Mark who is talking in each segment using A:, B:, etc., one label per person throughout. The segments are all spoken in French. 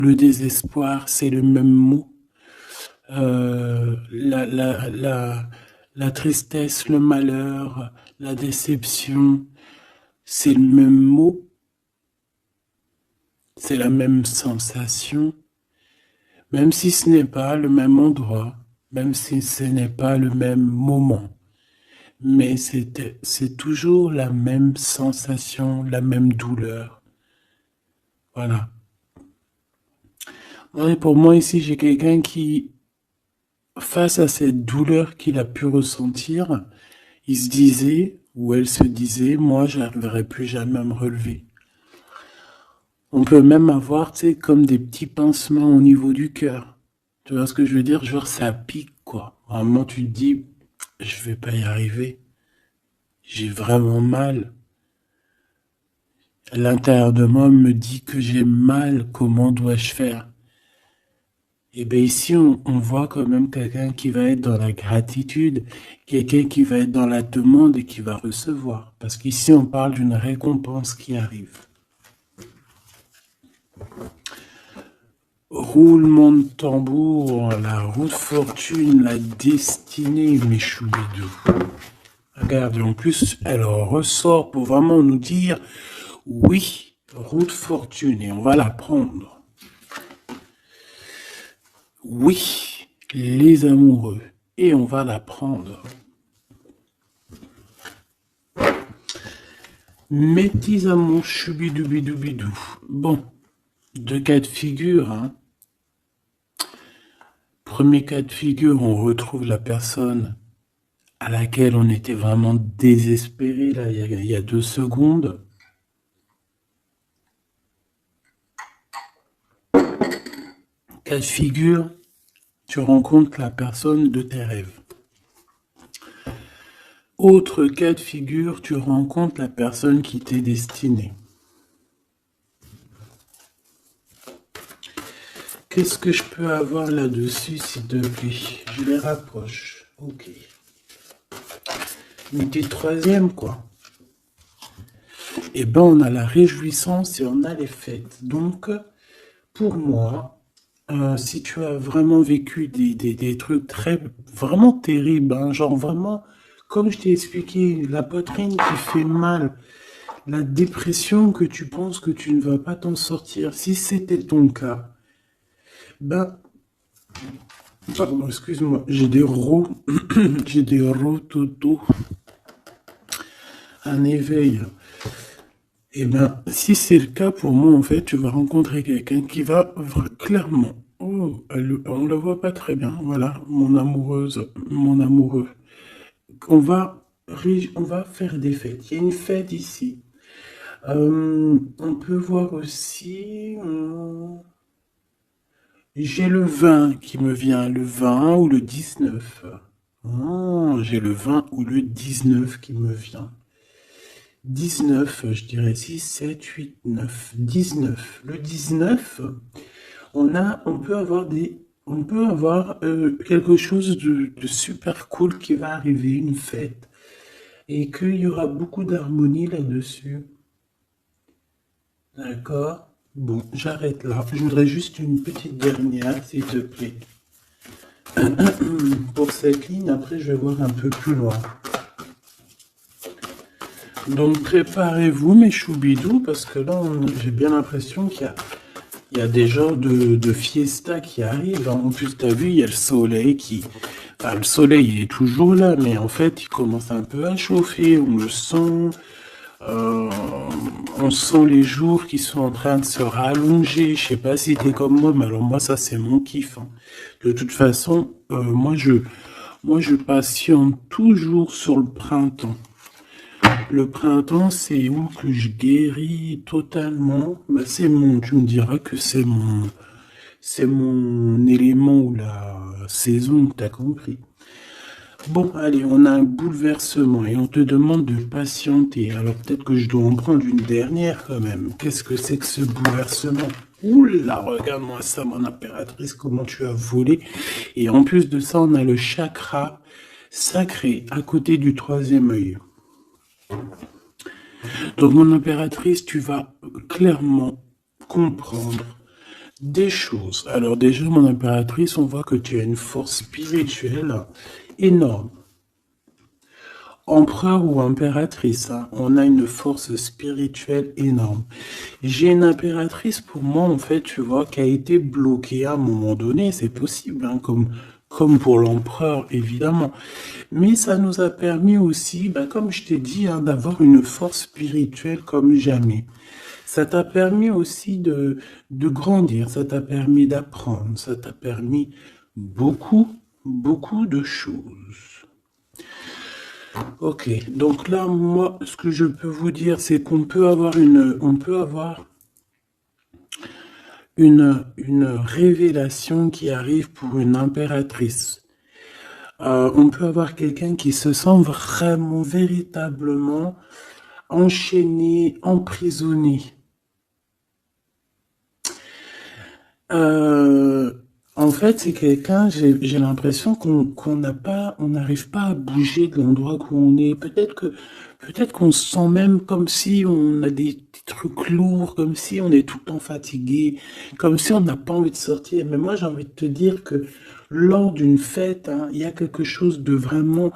A: le désespoir, c'est le même mot. La tristesse, le malheur, la déception, c'est le même mot, c'est la même sensation, même si ce n'est pas le même endroit, même si ce n'est pas le même moment. Mais c'est toujours la même sensation, la même douleur. Voilà. Ouais, pour moi, ici, j'ai quelqu'un qui, face à cette douleur qu'il a pu ressentir, il se disait, ou elle se disait, moi, j'arriverai plus jamais à me relever. On peut même avoir, tu sais, comme des petits pincements au niveau du cœur. Tu vois ce que je veux dire? Genre, ça pique, quoi. Vraiment, tu te dis, je vais pas y arriver. J'ai vraiment mal. L'intérieur de moi me dit que j'ai mal. Comment dois-je faire? Et bien ici, on voit quand même quelqu'un qui va être dans la gratitude, quelqu'un qui va être dans la demande et qui va recevoir. Parce qu'ici, on parle d'une récompense qui arrive. Roulement de tambour, la roue de fortune, la destinée, mes choubidous. Regarde, en plus, elle ressort pour vraiment nous dire, oui, roue de fortune, et on va la prendre. Oui, les amoureux, et on va la prendre. Mes petits amours, choubidoubidou. Bon, deux cas de figure, hein. Premier cas de figure, on retrouve la personne à laquelle on était vraiment désespéré, là, il y a 2 secondes. Cas de figure, tu rencontres la personne de tes rêves. Autre cas de figure, tu rencontres la personne qui t'est destinée. Qu'est-ce que je peux avoir là-dessus, s'il te plaît? Je les rapproche. Ok. Mais t'es troisième, quoi. Eh ben, on a la réjouissance et on a les fêtes. Donc, pour moi, si tu as vraiment vécu des trucs vraiment terribles, hein, genre vraiment, comme je t'ai expliqué, la poitrine qui fait mal, la dépression que tu penses que tu ne vas pas t'en sortir, si c'était ton cas, ben, pardon, excuse-moi, j'ai des j'ai des rototos, un éveil. Eh bien, si c'est le cas pour moi, en fait, tu vas rencontrer quelqu'un qui va clairement. Oh, on la voit pas très bien. Voilà, mon amoureuse, mon amoureux. On va faire des fêtes. Il y a une fête ici. On peut voir aussi. J'ai le 20 qui me vient, le 20 ou le 19. Oh, j'ai le 20 ou le 19 qui me vient. 19, je dirais 6, 7, 8, 9, 19. Le 19, on peut avoir quelque chose de super cool qui va arriver, une fête, et qu'il y aura beaucoup d'harmonie là-dessus. D'accord? Bon, j'arrête là. Je voudrais juste une petite dernière, s'il te plaît. Pour cette ligne, après, je vais voir un peu plus loin. Donc, préparez-vous, mes choubidous, parce que là, j'ai bien l'impression qu'il y a des genres de fiesta qui arrivent. En plus, tu as vu, il y a le soleil qui... Enfin, le soleil, il est toujours là, mais en fait, il commence un peu à chauffer. On le sent. Euh, on sent les jours qui sont en train de se rallonger. Je sais pas si t'es comme moi, mais alors moi, ça, c'est mon kiff, hein. De toute façon, moi, je patiente toujours sur le printemps. Le printemps, c'est où que je guéris totalement. Bah, tu me diras que c'est mon élément ou la saison, t'as compris. Bon, allez, on a un bouleversement et on te demande de patienter. Alors peut-être que je dois en prendre une dernière quand même. Qu'est-ce que c'est que ce bouleversement? Oula, regarde-moi ça, mon impératrice, comment tu as volé. Et en plus de ça, on a le chakra sacré à côté du troisième œil. Donc, mon impératrice, tu vas clairement comprendre des choses. Alors déjà, mon impératrice, on voit que tu as une force spirituelle énorme. Empereur ou impératrice, hein, on a une force spirituelle énorme. J'ai une impératrice pour moi, en fait, tu vois, qui a été bloquée à un moment donné, c'est possible, hein, comme pour l'empereur, évidemment. Mais ça nous a permis aussi, bah, comme je t'ai dit, hein, d'avoir une force spirituelle comme jamais. Ça t'a permis aussi de grandir, ça t'a permis d'apprendre, ça t'a permis beaucoup, beaucoup de choses. Ok, donc là, moi, ce que je peux vous dire, c'est qu'on peut avoir une révélation qui arrive pour une impératrice. On peut avoir quelqu'un qui se sent vraiment, véritablement enchaîné, emprisonné. Euh, En fait, c'est quelqu'un, j'ai l'impression qu'on n'a pas, on n'arrive pas à bouger de l'endroit où on est. Peut-être qu'on se sent même comme si on a des trucs lourds, comme si on est tout le temps fatigué, comme si on n'a pas envie de sortir. Mais moi, j'ai envie de te dire que lors d'une fête, hein, il y a quelque chose de vraiment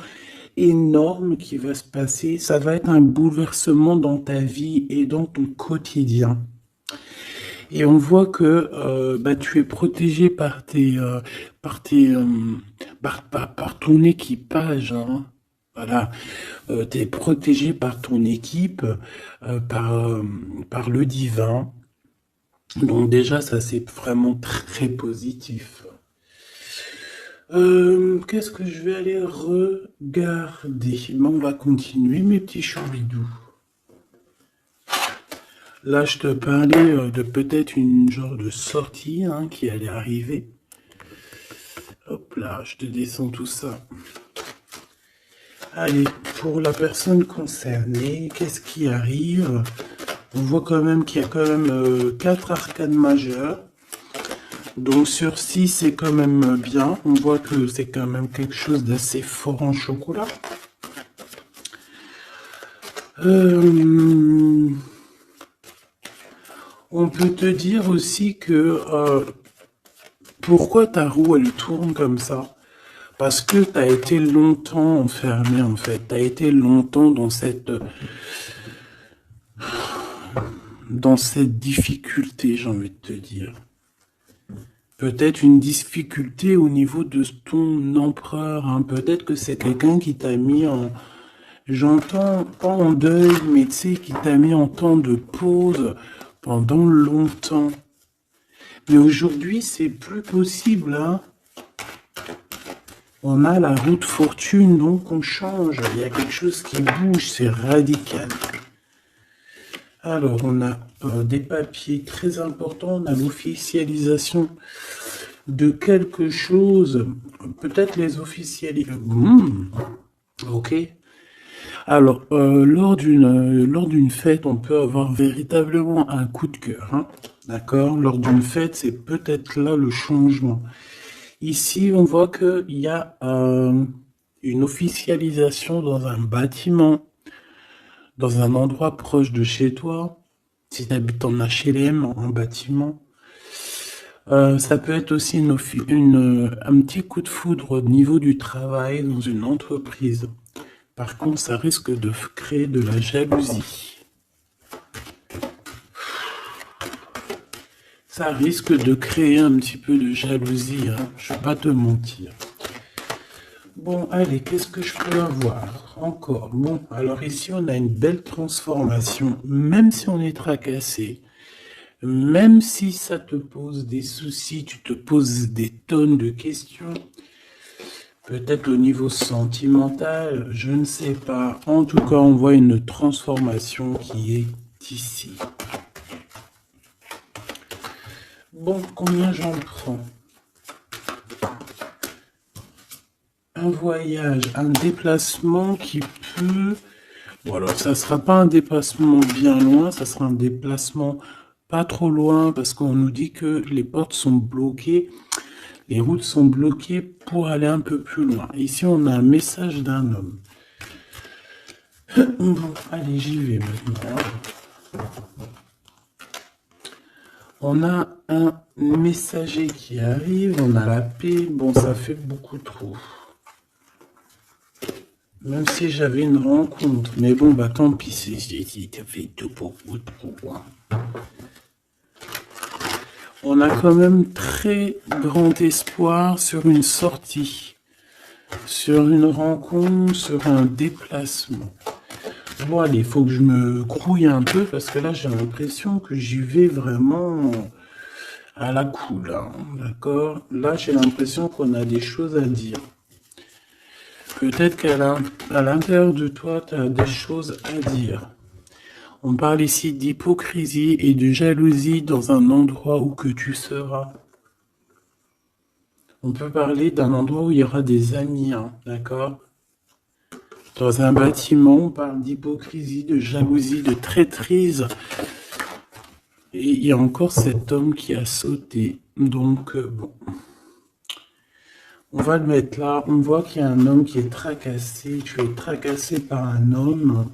A: énorme qui va se passer. Ça va être un bouleversement dans ta vie et dans ton quotidien. Et on voit que bah, tu es protégé par par ton équipage, hein. Voilà, tu es protégé par ton équipe, par le divin. Donc déjà, ça c'est vraiment très positif. Qu'est-ce que je vais aller regarder? Ben, on va continuer, mes petits choubidous. Là, je te parlais de peut-être une genre de sortie hein, qui allait arriver. Hop là, je te descends tout ça. Allez, pour la personne concernée, qu'est-ce qui arrive? On voit quand même qu'il y a quand même 4 arcanes majeures. Donc sur 6, c'est quand même bien. On voit que c'est quand même quelque chose d'assez fort en chocolat. On peut te dire aussi que pourquoi ta roue elle tourne comme ça? Parce que tu as été longtemps enfermé en fait. Tu as été longtemps dans cette difficulté, j'ai envie de te dire. Peut-être une difficulté au niveau de ton empereur. Hein. Peut-être que c'est quelqu'un qui t'a mis en... J'entends pas en deuil, mais tu sais, qui t'a mis en temps de pause pendant longtemps. Mais aujourd'hui, c'est plus possible, hein. On a la roue de fortune, donc on change. Il y a quelque chose qui bouge, c'est radical. Alors, on a des papiers très importants. On a l'officialisation de quelque chose. Peut-être les officialiser. Ok. Alors, lors d'une fête, on peut avoir véritablement un coup de cœur. Hein. D'accord? Lors d'une fête, c'est peut-être là le changement. Ici, on voit qu'il y a une officialisation dans un bâtiment, dans un endroit proche de chez toi. Si tu habites en HLM, en bâtiment. Ça peut être aussi un petit coup de foudre au niveau du travail dans une entreprise. Par contre, ça risque de créer de la jalousie. Ça risque de créer un petit peu de jalousie, hein. Je ne vais pas te mentir. Bon, allez, qu'est-ce que je peux avoir encore? Bon, alors ici, on a une belle transformation, même si on est tracassé, même si ça te pose des soucis, tu te poses des tonnes de questions, peut-être au niveau sentimental, je ne sais pas. En tout cas, on voit une transformation qui est ici. Bon, combien j'en prends? Un voyage, un déplacement qui peut... Bon, alors ça sera pas un déplacement bien loin, ça sera un déplacement pas trop loin parce qu'on nous dit que les portes sont bloquées, les routes sont bloquées pour aller un peu plus loin. Ici, on a un message d'un homme. Bon, allez, j'y vais maintenant. On a un messager qui arrive, on a la paix. Bon, ça fait beaucoup trop. Même si j'avais une rencontre. Mais bon, bah tant pis, ça fait tout beaucoup trop. On a quand même très grand espoir sur une sortie, sur une rencontre, sur un déplacement. Bon, allez, il faut que je me grouille un peu parce que là, j'ai l'impression que j'y vais vraiment à la cool, hein, d'accord? Là, j'ai l'impression qu'on a des choses à dire. Peut-être qu'à l'intérieur de toi, tu as des choses à dire. On parle ici d'hypocrisie et de jalousie dans un endroit où que tu seras. On peut parler d'un endroit où il y aura des amis, hein, d'accord? Dans un bâtiment, on parle d'hypocrisie, de jalousie, de traîtrise. Et il y a encore cet homme qui a sauté. Donc, bon. On va le mettre là. On voit qu'il y a un homme qui est tracassé. Tu es tracassé par un homme.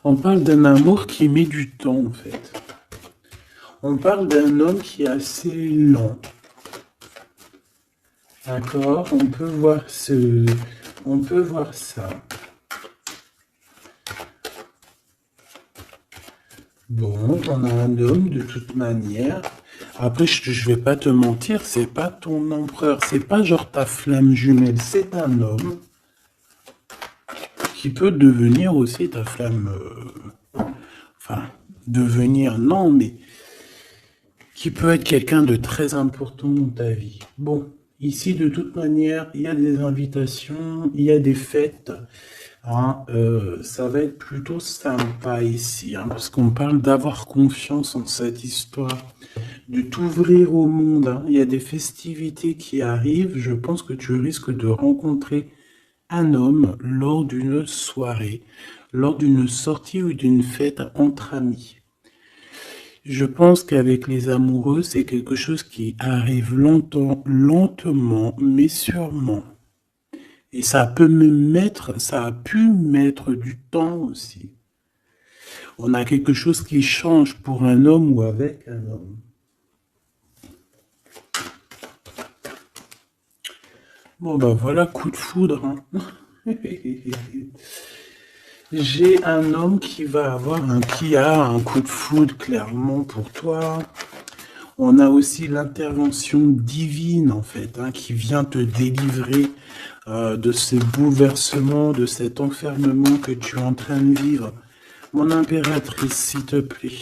A: On parle d'un amour qui met du temps, en fait. On parle d'un homme qui est assez lent. D'accord? On peut voir ça. Bon, on a un homme de toute manière. Après, je vais pas te mentir, c'est pas ton empereur, c'est pas genre ta flamme jumelle, c'est un homme qui peut devenir aussi ta flamme. Enfin, devenir, non, mais qui peut être quelqu'un de très important dans ta vie. Bon, ici, de toute manière, il y a des invitations, il y a des fêtes. Hein, ça va être plutôt sympa ici, hein, parce qu'on parle d'avoir confiance en cette histoire, de t'ouvrir au monde. Hein. Il y a des festivités qui arrivent. Je pense que tu risques de rencontrer un homme lors d'une soirée, lors d'une sortie ou d'une fête entre amis. Je pense qu'avec les amoureux, c'est quelque chose qui arrive lentement, mais sûrement. Et ça a pu mettre du temps aussi. On a quelque chose qui change pour un homme ou avec un homme. Bon ben voilà, coup de foudre. Hein. J'ai un homme qui a un coup de foudre clairement pour toi. On a aussi l'intervention divine en fait, hein, qui vient te délivrer de ce bouleversement, de cet enfermement que tu es en train de vivre. Mon impératrice, s'il te plaît.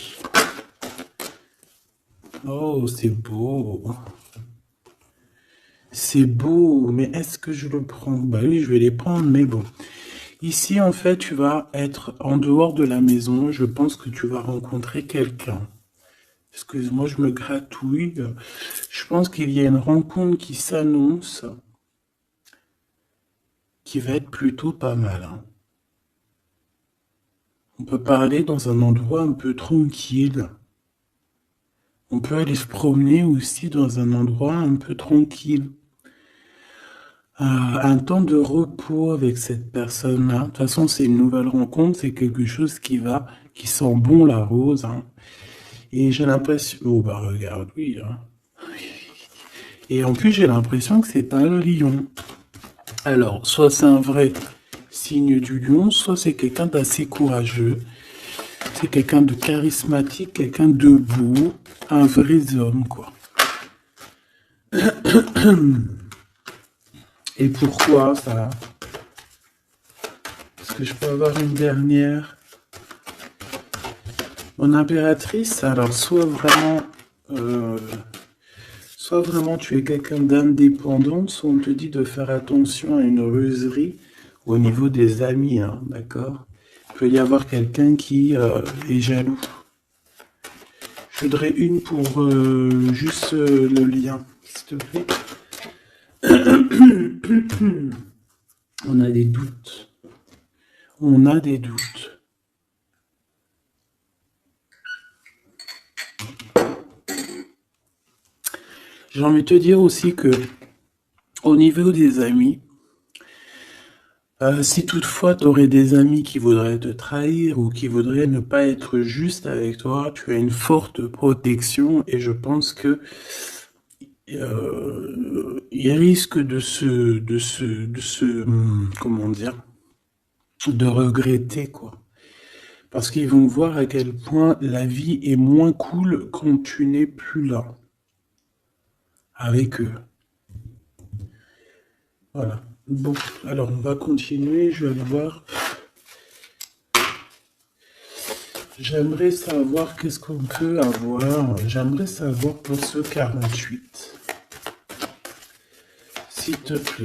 A: Oh, c'est beau. C'est beau, mais est-ce que je le prends? Bah oui, je vais les prendre, mais bon. Ici, en fait, tu vas être en dehors de la maison. Je pense que tu vas rencontrer quelqu'un. Excuse-moi, je me gratouille. Je pense qu'il y a une rencontre qui s'annonce, qui va être plutôt pas mal. Hein. On peut parler dans un endroit un peu tranquille. On peut aller se promener aussi dans un endroit un peu tranquille. Un temps de repos avec cette personne-là. De toute façon, c'est une nouvelle rencontre, c'est quelque chose qui sent bon la rose. Hein. Et j'ai l'impression... Oh bah regarde, oui. Hein. Et en plus, j'ai l'impression que c'est un lion. Alors, soit c'est un vrai signe du lion, soit c'est quelqu'un d'assez courageux. C'est quelqu'un de charismatique, quelqu'un de beau, un vrai homme, quoi. Et pourquoi ça? Est-ce que je peux avoir une dernière? Mon impératrice, alors soit vraiment tu es quelqu'un d'indépendant, soit on te dit de faire attention à une ruserie au niveau des amis, hein, d'accord? Il peut y avoir quelqu'un qui est jaloux. Je voudrais une pour juste le lien, s'il te plaît. On a des doutes. On a des doutes. J'ai envie de te dire aussi que au niveau des amis, Si toutefois tu aurais des amis qui voudraient te trahir ou qui voudraient ne pas être juste avec toi, tu as une forte protection et je pense que il risque comment dire, de regretter quoi. Parce qu'ils vont voir à quel point la vie est moins cool quand tu n'es plus là avec eux. Voilà. Bon, alors on va continuer, je vais aller voir. J'aimerais savoir qu'est-ce qu'on peut avoir. J'aimerais savoir pour ce 48. S'il te plaît.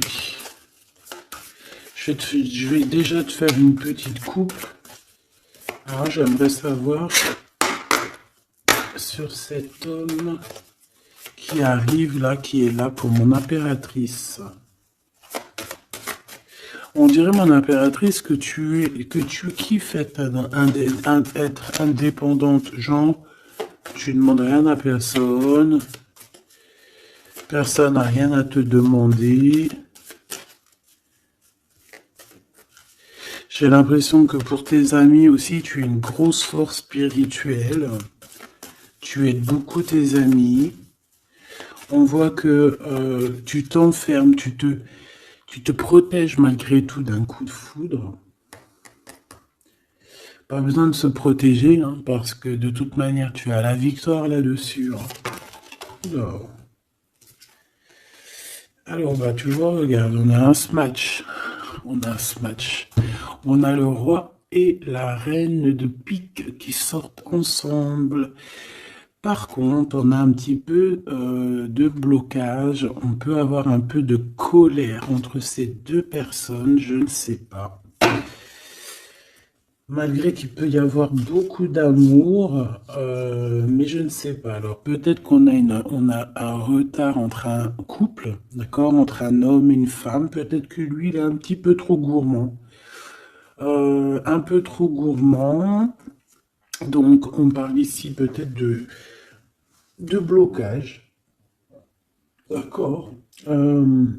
A: Je vais déjà te faire une petite coupe. Alors j'aimerais savoir sur cet homme qui arrive là, qui est là pour mon impératrice. On dirait, mon impératrice, que tu kiffes être indépendante. Genre, tu ne demandes rien à personne. Personne n'a rien à te demander. J'ai l'impression que pour tes amis aussi, tu es une grosse force spirituelle. Tu aides beaucoup tes amis. On voit que tu t'enfermes, tu te protèges malgré tout d'un coup de foudre. Pas besoin de se protéger, hein, parce que de toute manière, tu as la victoire là-dessus. Hein. Alors, bah, tu vois, regarde, on a un smash. On a un smash. On a le roi et la reine de pique qui sortent ensemble. Par contre, on a un petit peu de blocage. On peut avoir un peu de colère entre ces deux personnes, je ne sais pas. Malgré qu'il peut y avoir beaucoup d'amour, mais je ne sais pas. Alors peut-être qu'on a un retard entre un couple, d'accord, entre un homme et une femme. Peut-être que lui, il est un petit peu trop gourmand. Un peu trop gourmand. Donc on parle ici peut-être de blocage. D'accord. De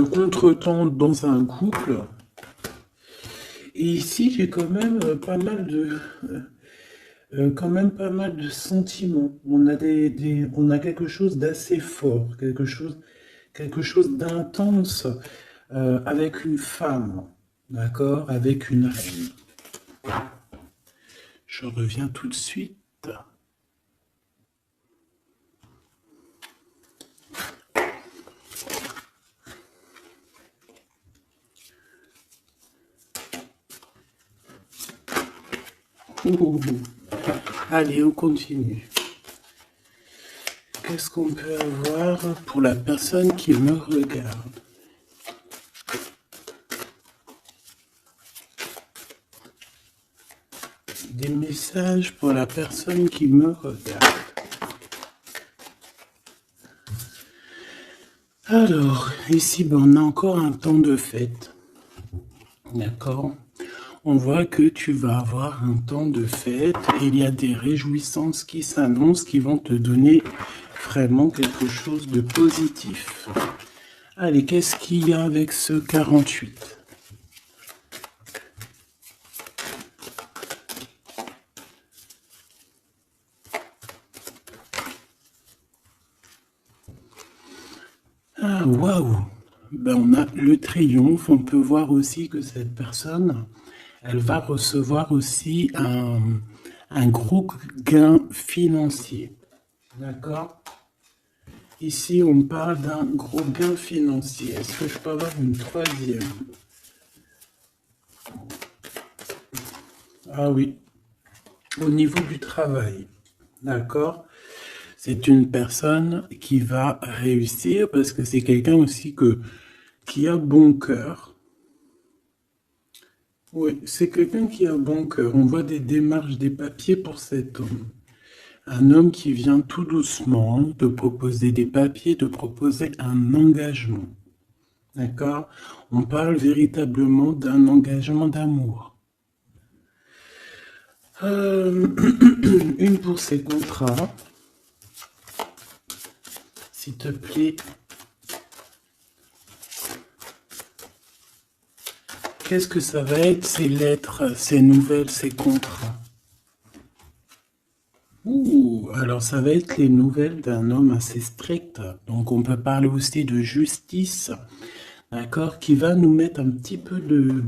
A: contretemps dans un couple. Et ici, j'ai quand même pas mal de sentiments. On a on a quelque chose d'assez fort, quelque chose d'intense avec une femme, d'accord, avec une reine. Je reviens tout de suite. Allez, on continue. Qu'est-ce qu'on peut avoir pour la personne qui me regarde? Des messages pour la personne qui me regarde. Alors, ici, ben, on a encore un temps de fête. D'accord? On voit que tu vas avoir un temps de fête et il y a des réjouissances qui s'annoncent qui vont te donner vraiment quelque chose de positif. Allez, qu'est-ce qu'il y a avec ce 48? Ah, waouh! Ben, on a le triomphe. On peut voir aussi que cette personne, elle va recevoir aussi un gros gain financier. D'accord? Ici, on parle d'un gros gain financier. Est-ce que je peux avoir une troisième? Ah oui, au niveau du travail. D'accord? C'est une personne qui va réussir parce que c'est quelqu'un aussi qui a bon cœur. Oui, c'est quelqu'un qui a bon cœur. On voit des démarches, des papiers pour cet homme. Un homme qui vient tout doucement te proposer des papiers, te proposer un engagement. D'accord? On parle véritablement d'un engagement d'amour. Une pour ses contrats. S'il te plaît. Qu'est-ce que ça va être, ces lettres, ces nouvelles, ces contrats? Ouh, alors ça va être les nouvelles d'un homme assez strict. Donc on peut parler aussi de justice, d'accord, qui va nous mettre un petit peu de,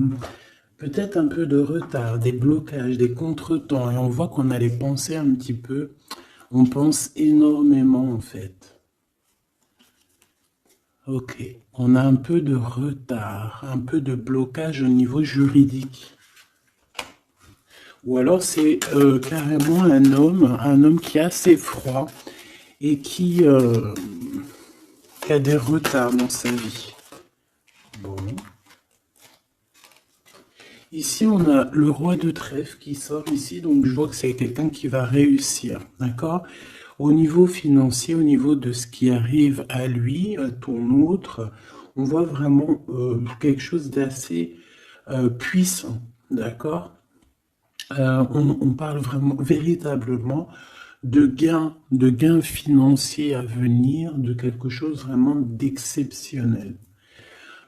A: peut-être un peu de retard, des blocages, des contretemps. Et on voit qu'on a les pensées un petit peu. On pense énormément en fait. Ok, on a un peu de retard, un peu de blocage au niveau juridique. Ou alors c'est carrément un homme qui est assez froid et qui a des retards dans sa vie. Bon. Ici, on a le roi de trèfle qui sort ici, donc je vois que c'est quelqu'un qui va réussir, d'accord? Au niveau financier, au niveau de ce qui arrive à lui, à ton autre, on voit vraiment quelque chose d'assez puissant, d'accord? On parle vraiment, véritablement de gains financiers à venir, de quelque chose vraiment d'exceptionnel.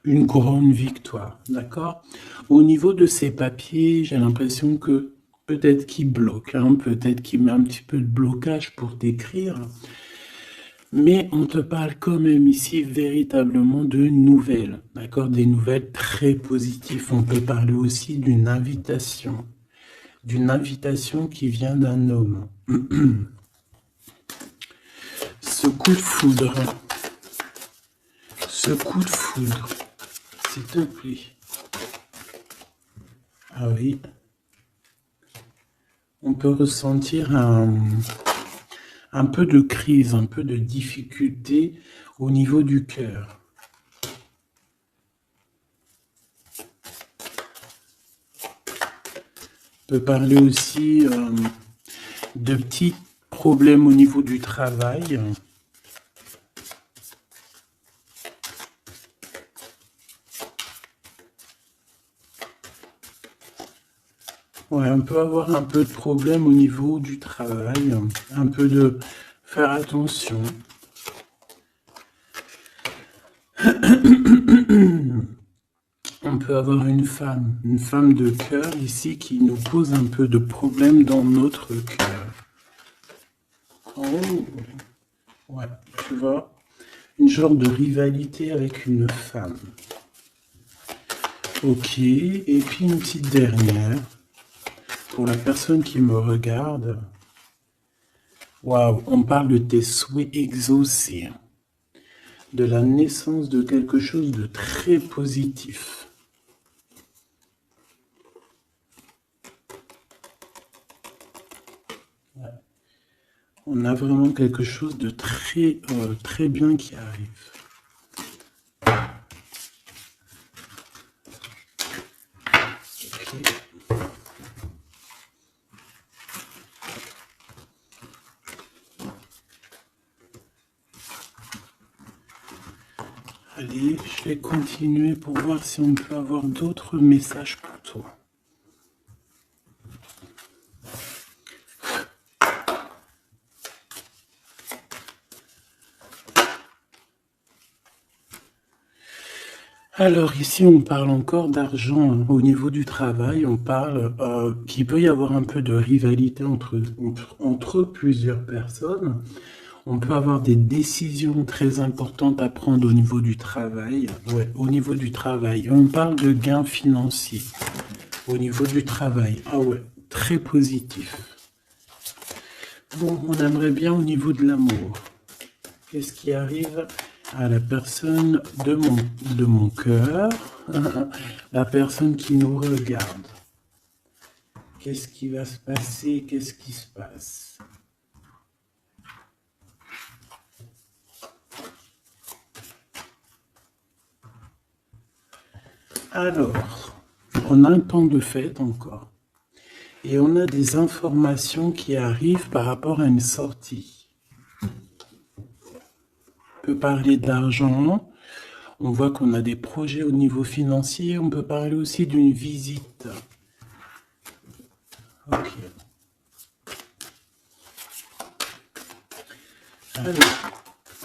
A: Une grande victoire, d'accord? Au niveau de ces papiers, j'ai l'impression que peut-être qu'il bloque, hein, peut-être qu'il met un petit peu de blocage pour t'écrire, mais on te parle quand même ici véritablement de nouvelles, d'accord? Des nouvelles très positives. On peut parler aussi d'une invitation qui vient d'un homme. Ce coup de foudre, ce coup de foudre, s'il te plaît. Ah oui, on peut ressentir un peu de crise, un peu de difficulté au niveau du cœur. On peut parler aussi de petits problèmes au niveau du travail. Ouais, on peut avoir un peu de problème au niveau du travail, un peu de faire attention. On peut avoir une femme de cœur ici qui nous pose un peu de problème dans notre cœur. Oh, ouais, tu vois, une genre de rivalité avec une femme. Ok, et puis une petite dernière. Pour la personne qui me regarde, waouh, on parle de tes souhaits exaucés, de la naissance de quelque chose de très positif. Ouais. On a vraiment quelque chose de très, très bien qui arrive. Okay. Allez, je vais continuer pour voir si on peut avoir d'autres messages pour toi. Alors ici, on parle encore d'argent hein. Au niveau du travail. On parle qu'il peut y avoir un peu de rivalité entre plusieurs personnes. On peut avoir des décisions très importantes à prendre au niveau du travail. Ouais, au niveau du travail. On parle de gains financiers au niveau du travail. Ah ouais, très positif. Bon, on aimerait bien au niveau de l'amour. Qu'est-ce qui arrive à la personne de mon cœur, la personne qui nous regarde? Qu'est-ce qui va se passer? Qu'est-ce qui se passe? Alors, on a un temps de fête encore. Et on a des informations qui arrivent par rapport à une sortie. On peut parler d'argent. On voit qu'on a des projets au niveau financier. On peut parler aussi d'une visite.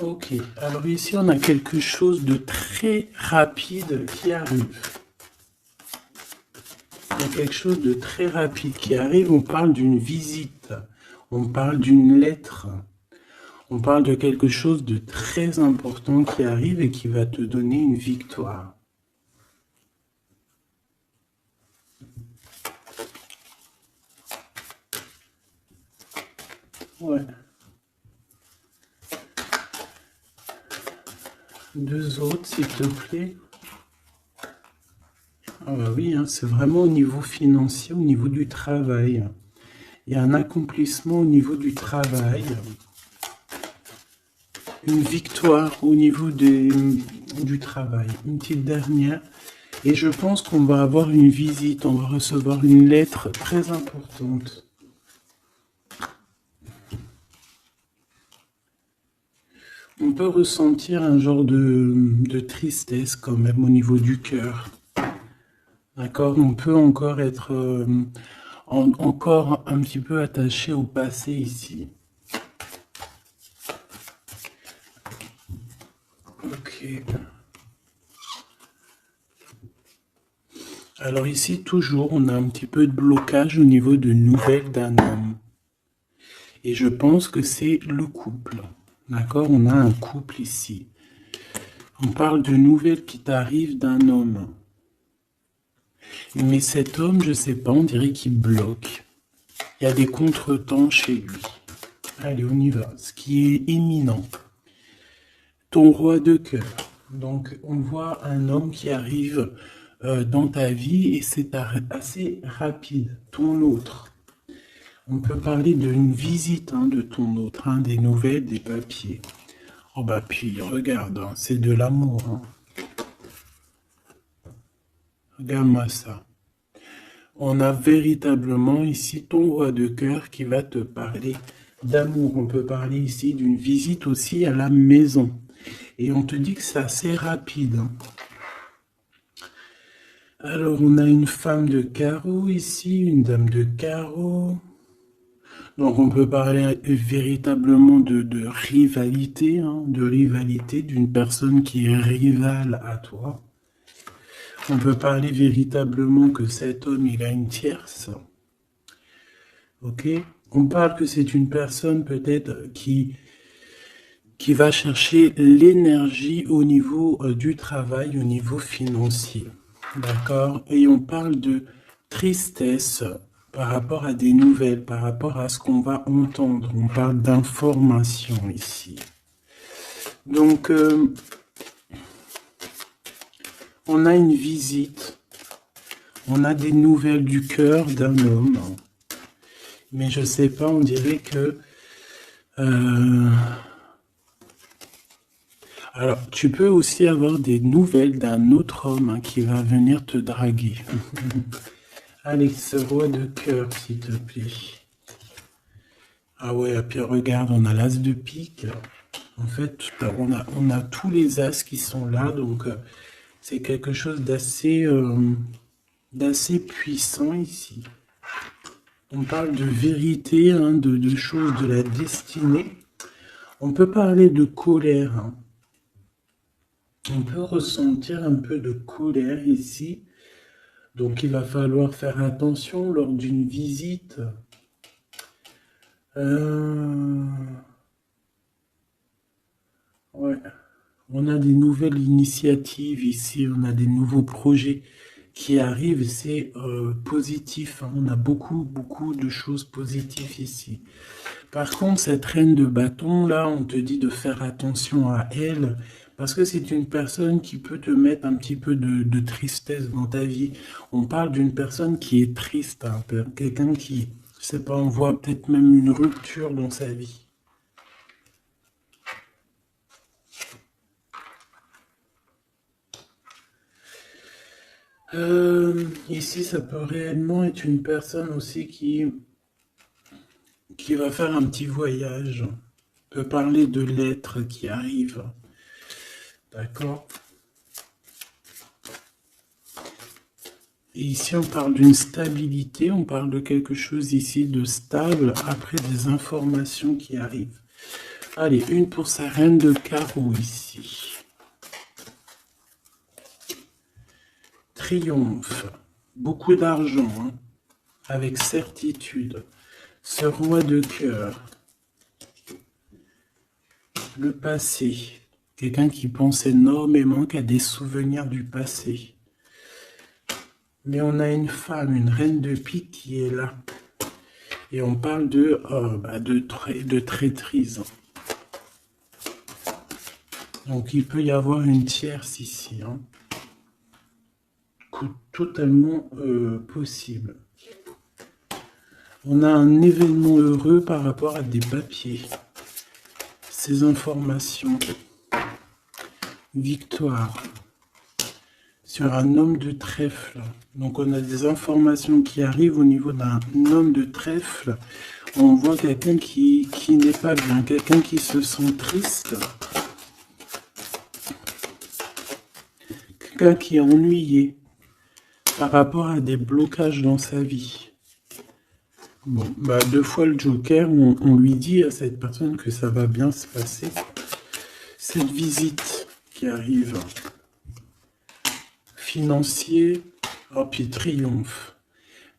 A: Ok. Alors ici on a quelque chose de très rapide qui arrive. quelque chose de très rapide qui arrive. On parle d'une visite, on parle d'une lettre, on parle de quelque chose de très important qui arrive et qui va te donner une victoire. Ouais. Deux autres, s'il te plaît. Ah bah oui, hein, c'est vraiment au niveau financier, au niveau du travail. Il y a un accomplissement au niveau du travail. Une victoire au niveau du travail. Une petite dernière. Et je pense qu'on va avoir une visite, on va recevoir une lettre très importante. On peut ressentir un genre de tristesse quand même au niveau du cœur. D'accord? On peut encore être encore un petit peu attaché au passé ici. Ok. Alors ici, toujours, on a un petit peu de blocage au niveau de nouvelles d'un homme. Et je pense que c'est le couple. D'accord? On a un couple ici. On parle de nouvelles qui t'arrivent d'un homme. Mais cet homme, je sais pas, on dirait qu'il bloque. Il y a des contretemps chez lui. Allez, on y va. Ce qui est imminent. Ton roi de cœur. Donc, on voit un homme qui arrive dans ta vie et c'est assez rapide. Ton autre. On peut parler d'une visite de ton autre, des nouvelles, des papiers. Oh bah puis, regarde, c'est de l'amour. Regarde-moi ça. On a véritablement ici ton roi de cœur qui va te parler d'amour. On peut parler ici d'une visite aussi à la maison. Et on te dit que c'est assez rapide. Alors, on a une femme de carreau ici, une dame de carreau. Donc, on peut parler véritablement de rivalité, d'une personne qui est rivale à toi. On peut parler véritablement que cet homme, il a une tierce. Ok? On parle que c'est une personne peut-être qui va chercher l'énergie au niveau du travail, au niveau financier. D'accord? Et on parle de tristesse par rapport à des nouvelles, par rapport à ce qu'on va entendre. On parle d'information ici. Donc, on a une visite. On a des nouvelles du cœur d'un homme. Mais je sais pas, on dirait que... Alors, tu peux aussi avoir des nouvelles d'un autre homme qui va venir te draguer. Allez, ce roi de cœur, s'il te plaît. Ah ouais, et puis regarde, on a l'as de pique. En fait, on a tous les as qui sont là, donc c'est quelque chose d'assez puissant ici. On parle de vérité, de choses de la destinée. On peut parler de colère. On peut ressentir un peu de colère ici. Donc il va falloir faire attention lors d'une visite. Ouais. On a des nouvelles initiatives ici, on a des nouveaux projets qui arrivent, c'est positif. On a beaucoup de choses positives ici. Par contre, cette reine de bâton, là, on te dit de faire attention à elle, parce que c'est une personne qui peut te mettre un petit peu de tristesse dans ta vie. On parle d'une personne qui est triste, quelqu'un qui, je sais pas, on voit peut-être même une rupture dans sa vie. Ici, ça peut réellement être une personne aussi qui va faire un petit voyage. On peut parler de lettres qui arrivent. D'accord? Et ici, on parle d'une stabilité, on parle de quelque chose ici de stable après des informations qui arrivent. Allez, une pour sa reine de carreau ici. Triomphe. beaucoup d'argent, hein, avec certitude. Ce roi de cœur, le passé, quelqu'un qui pense énormément, qui a des souvenirs du passé. Mais on a une femme, une reine de pique qui est là. Et on parle de traîtrise. Donc il peut y avoir une tierce ici, hein. Totalement possible. On a un événement heureux par rapport à des papiers. Ces informations. Victoire. Sur un homme de trèfle. Donc on a des informations qui arrivent au niveau d'un homme de trèfle. On voit quelqu'un qui n'est pas bien, quelqu'un qui se sent triste. Quelqu'un qui est ennuyé par rapport à des blocages dans sa vie. Bon, bah 2 fois le Joker, on lui dit à cette personne que ça va bien se passer. Cette visite qui arrive, financier, oh puis triomphe.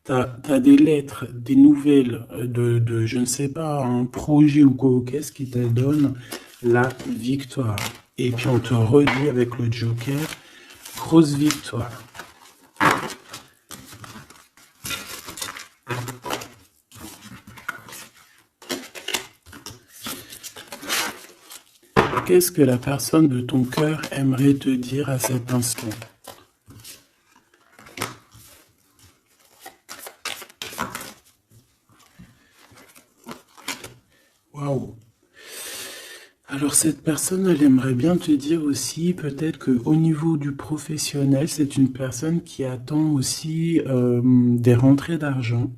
A: T'as des lettres, des nouvelles de je ne sais pas, un projet ou quoi, qu'est-ce qui te donne la victoire. Et puis on te redit avec le Joker, grosse victoire. Qu'est-ce que la personne de ton cœur aimerait te dire à cet instant? Waouh! Alors cette personne, elle aimerait bien te dire aussi, peut-être qu'au niveau du professionnel, c'est une personne qui attend aussi des rentrées d'argent.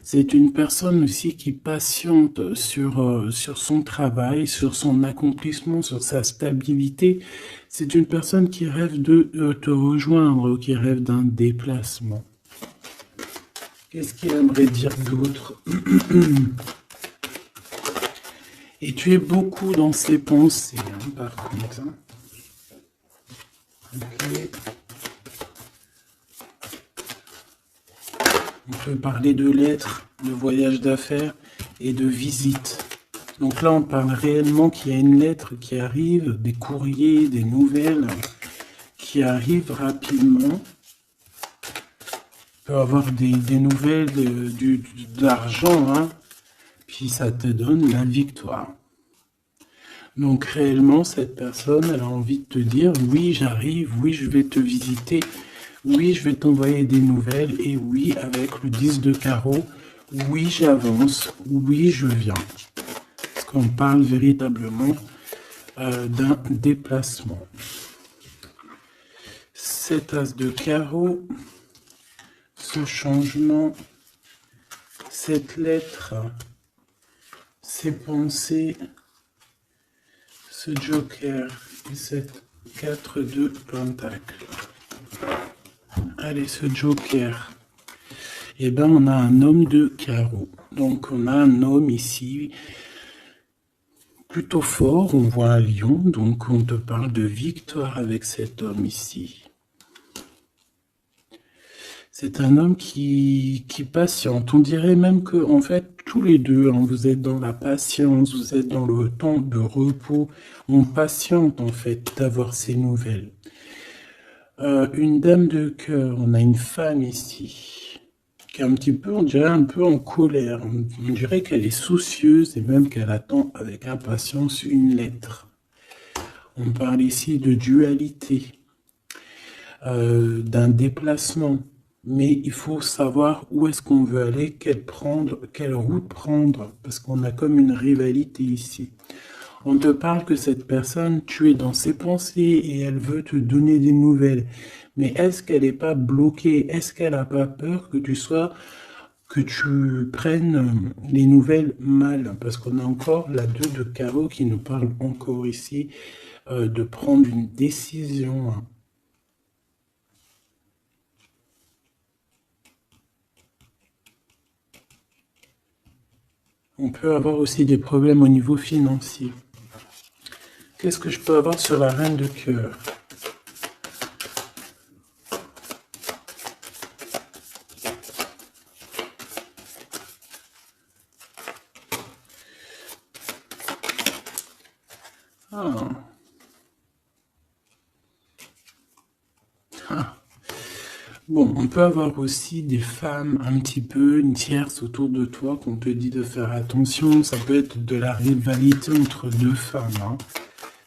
A: C'est une personne aussi qui patiente sur son travail, sur son accomplissement, sur sa stabilité. C'est une personne qui rêve de te rejoindre, qui rêve d'un déplacement. Qu'est-ce qu'il aimerait dire d'autre? Et tu es beaucoup dans ses pensées, hein, par contre. Hein. Okay. On peut parler de lettres, de voyage d'affaires et de visites. Donc là, on parle réellement qu'il y a une lettre qui arrive, des courriers, des nouvelles qui arrivent rapidement. On peut avoir des nouvelles, d'argent, hein, puis ça te donne la victoire. Donc réellement, cette personne, elle a envie de te dire, oui, j'arrive, oui, je vais te visiter, oui, je vais t'envoyer des nouvelles, et oui, avec le 10 de carreau, oui, j'avance, oui, je viens. Parce qu'on parle véritablement d'un déplacement. 7 as de carreau, ce changement, cette lettre, ces pensées, ce Joker et cette 4 de Pentacle. Allez, ce Joker. Eh bien, on a un homme de carreau. Donc, on a un homme ici plutôt fort. On voit un lion. Donc, on te parle de victoire avec cet homme ici. C'est un homme qui patiente. On dirait même que, en fait, tous les deux, hein, vous êtes dans la patience, vous êtes dans le temps de repos. On patiente, en fait, d'avoir ces nouvelles. Une dame de cœur, on a une femme ici, qui est un petit peu, on dirait un peu en colère. On dirait qu'elle est soucieuse et même qu'elle attend avec impatience une lettre. On parle ici de dualité, d'un déplacement. Mais il faut savoir où est-ce qu'on veut aller, quelle route prendre, parce qu'on a comme une rivalité ici. On te parle que cette personne, tu es dans ses pensées et elle veut te donner des nouvelles. Mais est-ce qu'elle n'est pas bloquée? Est-ce qu'elle n'a pas peur que tu prennes les nouvelles mal? Parce qu'on a encore la 2 de carreau qui nous parle encore ici de prendre une décision. On peut avoir aussi des problèmes au niveau financier. Qu'est-ce que je peux avoir sur la reine de cœur? Ah. Ah. Bon, on peut avoir aussi des femmes un petit peu, une tierce autour de toi qu'on te dit de faire attention. Ça peut être de la rivalité entre deux femmes, hein.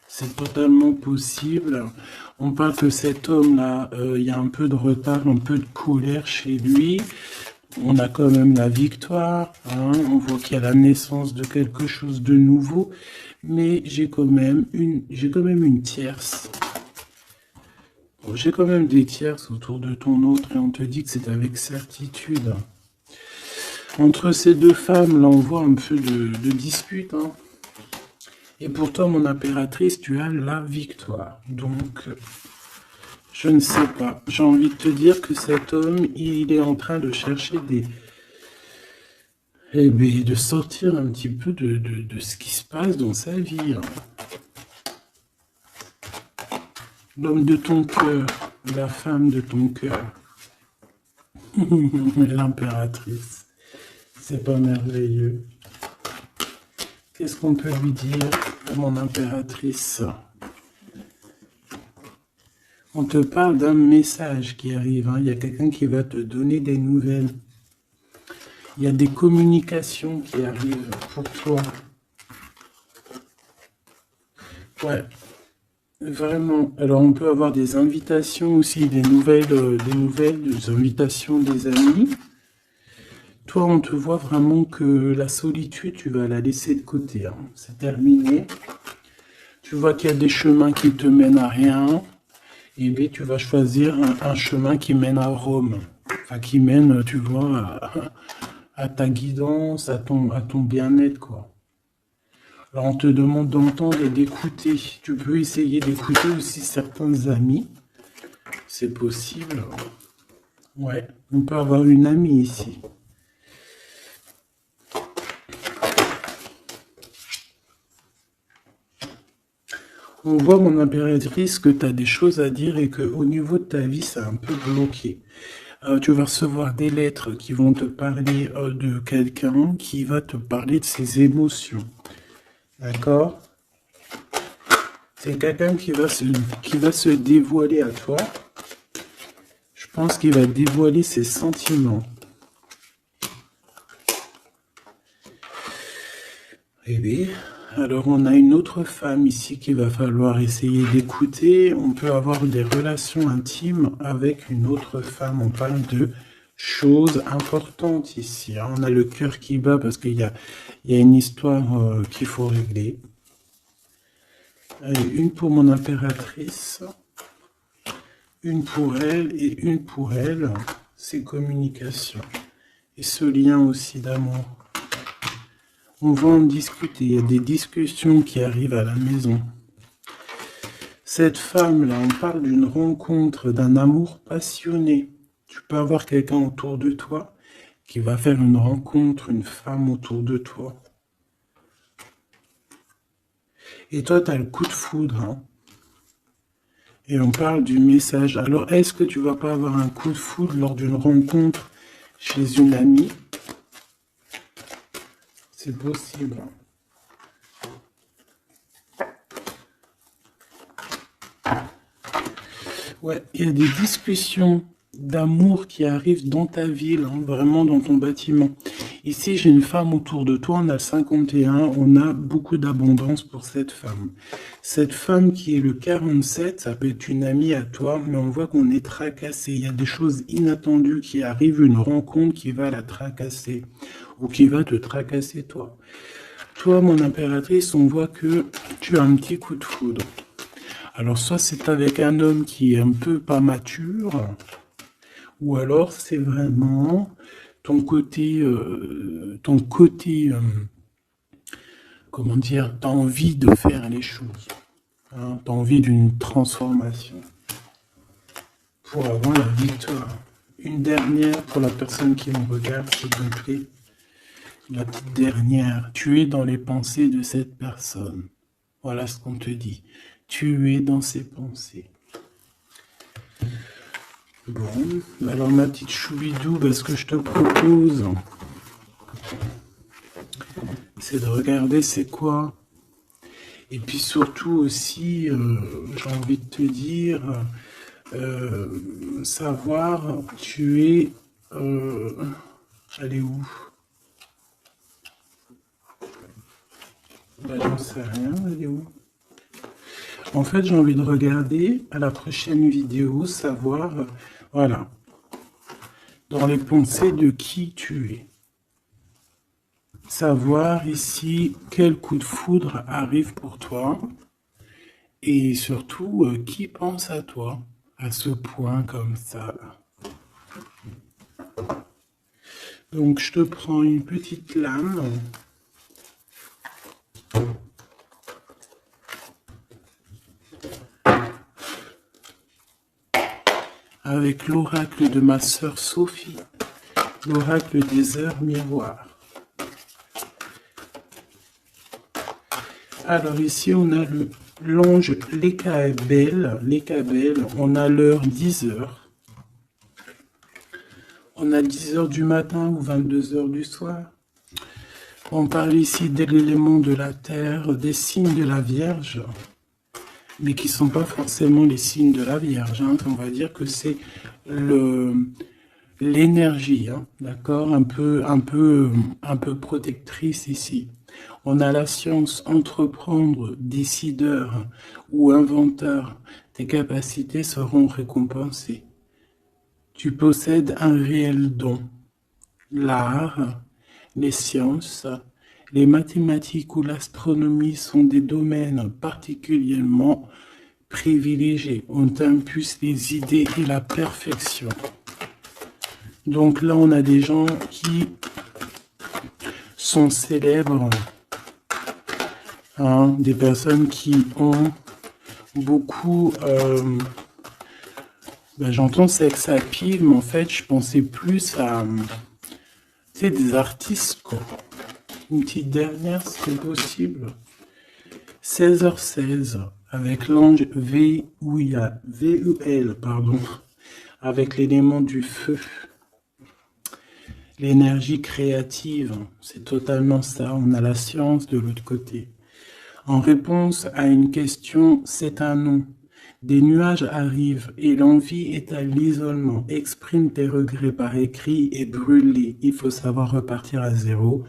A: C'est totalement possible. On parle que cet homme-là, il y a un peu de retard, un peu de colère chez lui. On a quand même la victoire, hein. On voit qu'il y a la naissance de quelque chose de nouveau. Mais j'ai quand même une tierce. Bon, j'ai quand même des tierces autour de ton autre et on te dit que c'est avec certitude. Entre ces deux femmes, là, on voit un peu de dispute, hein. Et pour toi, mon impératrice, tu as la victoire. Donc, je ne sais pas. J'ai envie de te dire que cet homme, il est en train de chercher des... Eh bien, de sortir un petit peu de ce qui se passe dans sa vie, hein. L'homme de ton cœur, la femme de ton cœur. L'impératrice. C'est pas merveilleux. Qu'est-ce qu'on peut lui dire à mon impératrice? On te parle d'un message qui arrive, hein. Il y a quelqu'un qui va te donner des nouvelles. Il y a des communications qui arrivent pour toi. Ouais, vraiment. Alors on peut avoir des invitations aussi, des invitations des amis. Toi, on te voit vraiment que la solitude, tu vas la laisser de côté, hein. C'est terminé. Tu vois qu'il y a des chemins qui te mènent à rien. Et bien, tu vas choisir un chemin qui mène à Rome. Enfin, qui mène, tu vois, à ta guidance, à ton bien-être, quoi. Alors, on te demande d'entendre et d'écouter. Tu peux essayer d'écouter aussi certains amis. C'est possible. Ouais, on peut avoir une amie ici. On voit, mon impératrice, que tu as des choses à dire et qu'au niveau de ta vie, c'est un peu bloqué. Tu vas recevoir des lettres qui vont te parler de quelqu'un qui va te parler de ses émotions. D'accord? C'est quelqu'un qui va se dévoiler à toi. Je pense qu'il va dévoiler ses sentiments. Eh bien, alors on a une autre femme ici qu'il va falloir essayer d'écouter. On peut avoir des relations intimes avec une autre femme. On parle de choses importantes ici, hein. On a le cœur qui bat parce qu'il y a une histoire qu'il faut régler. Allez, une pour mon impératrice, une pour elle et une pour elle. C'est communication. Et ce lien aussi d'amour. On va en discuter, il y a des discussions qui arrivent à la maison. Cette femme-là, on parle d'une rencontre, d'un amour passionné. Tu peux avoir quelqu'un autour de toi qui va faire une rencontre, une femme autour de toi. Et toi, tu as le coup de foudre, hein. Et on parle du message. Alors, est-ce que tu vas pas avoir un coup de foudre lors d'une rencontre chez une amie? C'est possible. Ouais, il y a des discussions d'amour qui arrivent dans ta ville, hein, vraiment dans ton bâtiment. Ici, j'ai une femme autour de toi, on a le 51, on a beaucoup d'abondance pour cette femme. Cette femme qui est le 47, ça peut être une amie à toi, mais on voit qu'on est tracassé. Il y a des choses inattendues qui arrivent, une rencontre qui va la tracasser, ou qui va te tracasser toi. Toi, mon impératrice, on voit que tu as un petit coup de foudre. Alors, soit c'est avec un homme qui est un peu pas mature, ou alors c'est vraiment ton côté, comment dire, t'as envie de faire les choses, hein, t'as envie d'une transformation pour avoir la victoire. Une dernière pour la personne qui me regarde, s'il te plaît. La petite dernière, tu es dans les pensées de cette personne. Voilà ce qu'on te dit. Tu es dans ses pensées. Bon, alors ma petite choubidou, ce que je te propose, c'est de regarder c'est quoi. Et puis surtout aussi, j'ai envie de te dire, savoir, tu es... elle est où? Bah, j'en sais rien, elle est où? En fait, j'ai envie de regarder à la prochaine vidéo, savoir, voilà, dans les pensées de qui tu es. Savoir ici quel coup de foudre arrive pour toi et surtout qui pense à toi à ce point comme ça. Donc je te prends une petite lame. Avec l'oracle de ma sœur Sophie, l'oracle des heures miroirs. Alors ici, on a l'ange Lekabel, on a l'heure 10 heures. On a 10 heures du matin ou 22 heures du soir. On parle ici de l'élément de la terre, des signes de la Vierge, mais qui ne sont pas forcément les signes de la Vierge. Hein. On va dire que c'est l'énergie, hein, d'accord, un peu protectrice ici. On a la science, entreprendre, décideur ou inventeur, tes capacités seront récompensées. Tu possèdes un réel don. L'art, les sciences, les mathématiques ou l'astronomie sont des domaines particulièrement privilégiés. On t'impulse les idées et la perfection. Donc là, on a des gens qui sont célèbres, hein, des personnes qui ont beaucoup... j'entends sex appeal, mais en fait, je pensais plus à... tu sais, des artistes, quoi. Une petite dernière, si c'est possible. 16h16, avec l'ange VUL, pardon, avec l'élément du feu. L'énergie créative, c'est totalement ça. On a la science de l'autre côté. En réponse à une question, c'est un non. Des nuages arrivent et l'envie est à l'isolement. Exprime tes regrets par écrit et brûle-les. Il faut savoir repartir à zéro.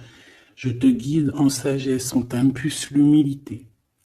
A: Je te guide en sagesse, on t'impulse l'humilité.